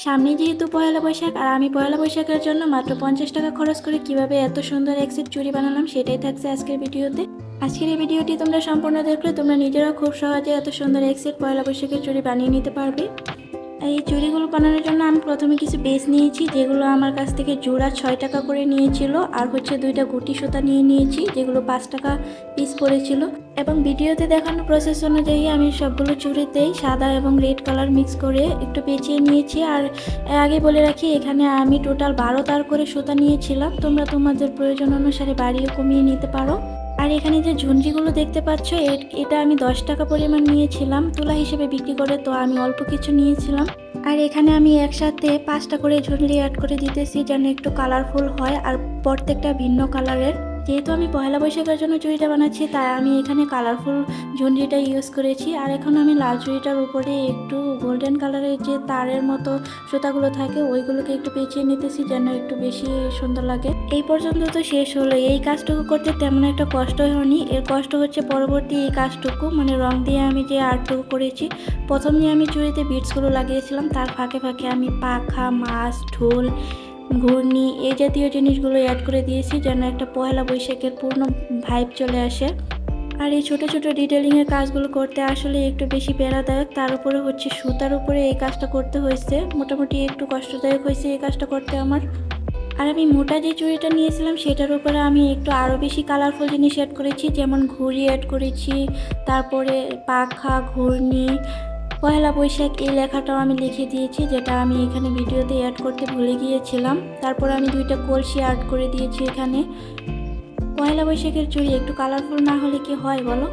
সামনে যেহেতু পয়লা বৈশাখ আর আমি পয়লা বৈশাখের জন্য মাত্র 50 টাকা খরচ করে কিভাবে এত সুন্দর এক সেট চুড়ি বানালাম সেটাই থাকছে আজকের ভিডিওতে। আজকের এই ভিডিওটি তোমরা সম্পূর্ণ দেখলে তোমরা নিজেরাও খুব সহজে এত সুন্দর এক সেট পয়লা বৈশাখের চুড়ি বানিয়ে নিতে পারবে। এই চুড়িগুলো বানানোর জন্য আমি প্রথমে কিছু বেস নিয়েছি, যেগুলো আমার কাছ থেকে জোড়া 6 টাকা করে নিয়েছিল, আর হচ্ছে 2টা গুটি সুতা নিয়েছি, যেগুলো 5 টাকা পিস পড়েছিল। এবং ভিডিওতে দেখানো প্রসেস অনুযায়ী আমি সবগুলো চুড়িতেই সাদা এবং রেড কালার মিক্স করে একটু পেঁচিয়ে নিয়েছি। আর আগে বলে রাখি, এখানে আমি টোটাল 12 তার করে সুতা নিয়েছিলাম, তোমরা তোমাদের প্রয়োজন অনুসারে বাড়িয়ে কমিয়ে নিতে পারো। আর এখানে যে ঝুনঝিগুলো দেখতে পাচ্ছ, এটা আমি 10 টাকা পরিমাণ নিয়েছিলাম তুলা হিসেবে বিক্রি করে, তো আমি অল্প কিছু নিয়েছিলাম। আর এখানে আমি একসাথে 5টা করে ঝুনঝি অ্যাড করে দিতেছি, যেন একটু কালারফুল হয় আর প্রত্যেকটা ভিন্ন কালারের। যেহেতু আমি পয়লা বৈশাখের জন্য চুড়িটা বানাচ্ছি, তাই আমি এখানে কালারফুল ঝুনঝিটা ইউজ করেছি। আর এখন আমি লাল চুড়িটার উপরে একটু গোল্ডেন কালারের যে তারের মতো সুতাগুলো থাকে ওইগুলোকে একটু পেঁচিয়ে নিতেছি, যেন একটু বেশি সুন্দর লাগে। এই পর্যন্ত তো শেষ হলো। এই কাজটুকু করতে তেমন একটা কষ্ট হয়নি, এর কষ্ট হচ্ছে পরবর্তী এই কাজটুকু, মানে রং দিয়ে আমি যে আর্টটুকু করেছি। প্রথমে আমি চুড়িতে বিটসগুলো লাগিয়েছিলাম, তার ফাঁকে ফাঁকে আমি পাখা, মাছ, ঢোল, ঘূর্ণি এই জাতীয় জিনিসগুলো অ্যাড করে দিয়েছি, যেন একটা পয়লা বৈশাখের পূর্ণ ভাইব চলে আসে। আর এই ছোটো ছোটো ডিটেলিংয়ের কাজগুলো করতে আসলে একটু বেশি প্যারাদায়ক, তার উপরে হচ্ছে সুতার উপরে এই কাজটা করতে হয়েছে, মোটামুটি একটু কষ্টদায়ক হয়েছে এই কাজটা করতে আমার। আর আমি মোটা যে চুড়িটা নিয়েছিলাম সেটার উপরে আমি একটু আরও বেশি কালারফুল জিনিস অ্যাড করেছি, যেমন ঘুড়ি অ্যাড করেছি, তারপরে পাখা, ঘূর্ণি, পয়লা বৈশাখ এই লেখাটাও আমি লিখে দিয়েছি, যেটা আমি এখানে ভিডিওতে অ্যাড করতে ভুলে গিয়েছিলাম। তারপর আমি 2টা কলসি অ্যাড করে দিয়েছি এখানে। পয়লা বৈশাখের চুড়ি একটু কালারফুল না হলে কি হয় বলো?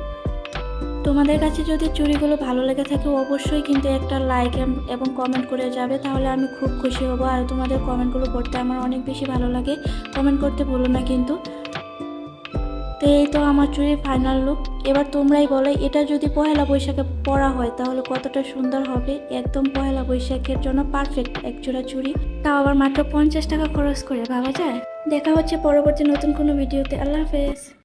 তোমাদের কাছে যদি চুড়িগুলো ভালো লেগে থাকে অবশ্যই কিন্তু একটা লাইক এবং কমেন্ট করে যাবে, তাহলে আমি খুব খুশি হব। আর তোমাদের কমেন্টগুলো পড়তে আমার অনেক বেশি ভালো লাগে, কমেন্ট করতে ভুলো না কিন্তু। তো এই তো আমার চুড়ির ফাইনাল লুক। এবার তোমরাই বলো, এটা যদি পয়লা বৈশাখে পরা হয় তাহলে কতটা সুন্দর হবে। একদম পয়লা বৈশাখের জন্য পারফেক্ট এক জোড়া চুড়ি, তাও আবার মাত্র 50 টাকা খরচ করে, ভাবা যায়? দেখা হচ্ছে পরবর্তী নতুন কোনো ভিডিওতে। আল্লাহ হাফেজ।